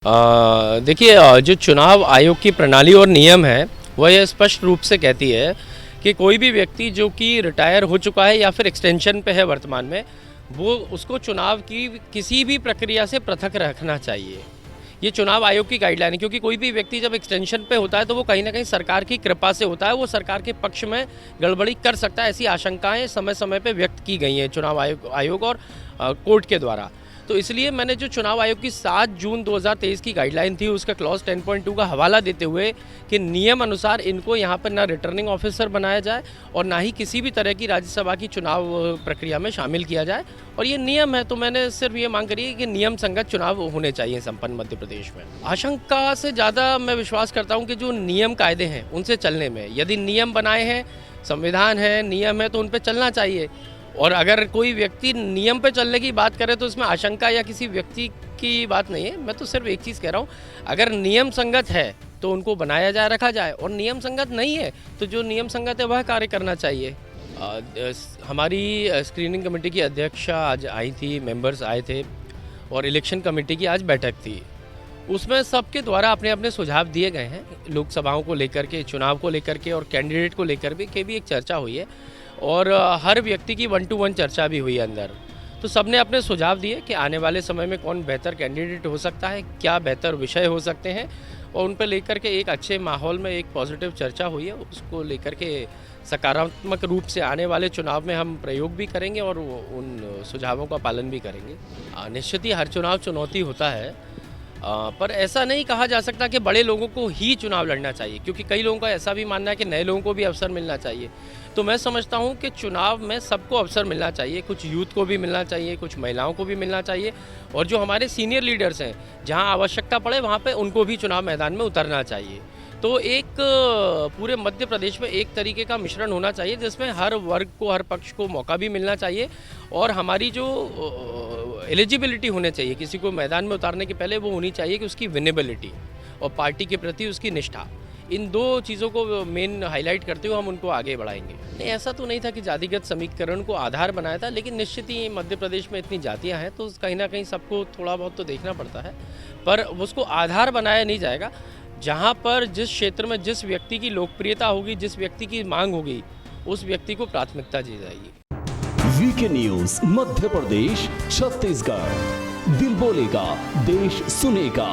देखिए, जो चुनाव आयोग की प्रणाली और नियम है वह यह स्पष्ट रूप से कहती है कि कोई भी व्यक्ति जो कि रिटायर हो चुका है या फिर एक्सटेंशन पे है वर्तमान में, वो उसको चुनाव की किसी भी प्रक्रिया से पृथक रखना चाहिए। ये चुनाव आयोग की गाइडलाइन है, क्योंकि कोई भी व्यक्ति जब एक्सटेंशन पे होता है तो वो कहीं ना कहीं सरकार की कृपा से होता है, वो सरकार के पक्ष में गड़बड़ी कर सकता है। ऐसी आशंकाएं समय समय पे व्यक्त की गई हैं चुनाव आयोग और कोर्ट के द्वारा। तो इसलिए मैंने जो चुनाव आयोग की 7 जून 2023 की गाइडलाइन थी उसका क्लॉज 10.2 का हवाला देते हुए कि नियम अनुसार इनको यहाँ पर ना रिटर्निंग ऑफिसर बनाया जाए और ना ही किसी भी तरह की राज्यसभा की चुनाव प्रक्रिया में शामिल किया जाए, और ये नियम है। तो मैंने सिर्फ ये मांग करी है कि नियम संगत चुनाव होने चाहिए संपन्न मध्य प्रदेश में। आशंका से ज़्यादा मैं विश्वास करता हूँ कि जो नियम कायदे हैं उनसे चलने में, यदि नियम बनाए हैं, संविधान है, नियम है, तो उन पर चलना चाहिए। और अगर कोई व्यक्ति नियम पे चलने की बात करे तो इसमें आशंका या किसी व्यक्ति की बात नहीं है। मैं तो सिर्फ एक चीज़ कह रहा हूँ, अगर नियम संगत है तो उनको बनाया जाए, रखा जाए, और नियम संगत नहीं है तो जो नियम संगत है वह कार्य करना चाहिए। हमारी स्क्रीनिंग कमेटी की अध्यक्षा आज आई थी, मेंबर्स आए थे, और इलेक्शन कमेटी की आज बैठक थी। उसमें सबके द्वारा अपने अपने सुझाव दिए गए हैं, लोकसभाओं को लेकर के, चुनाव को लेकर के और कैंडिडेट को लेकर भी एक चर्चा हुई है, और हर व्यक्ति की 1-to-1 चर्चा भी हुई है अंदर। तो सबने अपने सुझाव दिए कि आने वाले समय में कौन बेहतर कैंडिडेट हो सकता है, क्या बेहतर विषय हो सकते हैं, और उन पर लेकर के एक अच्छे माहौल में एक पॉजिटिव चर्चा हुई है। उसको लेकर के सकारात्मक रूप से आने वाले चुनाव में हम प्रयोग भी करेंगे और उन सुझावों का पालन भी करेंगे। निश्चित ही हर चुनाव चुनौती होता है, पर ऐसा नहीं कहा जा सकता कि बड़े लोगों को ही चुनाव लड़ना चाहिए, क्योंकि कई लोगों का ऐसा भी मानना है कि नए लोगों को भी अवसर मिलना चाहिए। तो मैं समझता हूं कि चुनाव में सबको अवसर मिलना चाहिए, कुछ यूथ को भी मिलना चाहिए, कुछ महिलाओं को भी मिलना चाहिए, और जो हमारे सीनियर लीडर्स हैं, जहां आवश्यकता पड़े वहां पे उनको भी चुनाव मैदान में उतरना चाहिए। तो एक पूरे मध्य प्रदेश में एक तरीके का मिश्रण होना चाहिए जिसमें हर वर्ग को, हर पक्ष को मौका भी मिलना चाहिए, और हमारी जो एलिजिबिलिटी होनी चाहिए किसी को मैदान में उतारने के पहले, वो होनी चाहिए कि उसकी विनेबिलिटी और पार्टी के प्रति उसकी निष्ठा। इन दो चीज़ों को मेन हाईलाइट करते हुए हम उनको आगे बढ़ाएंगे। नहीं, ऐसा तो नहीं था कि जातिगत समीकरण को आधार बनाया था, लेकिन निश्चित ही मध्य प्रदेश में इतनी जातियां हैं तो कहीं ना कहीं सबको थोड़ा बहुत तो देखना पड़ता है, पर उसको आधार बनाया नहीं जाएगा। जहाँ पर जिस क्षेत्र में जिस व्यक्ति की लोकप्रियता होगी, जिस व्यक्ति की मांग होगी, उस व्यक्ति को प्राथमिकता दी जाएगी। वीके न्यूज मध्य प्रदेश छत्तीसगढ़, दिल बोलेगा, देश सुनेगा।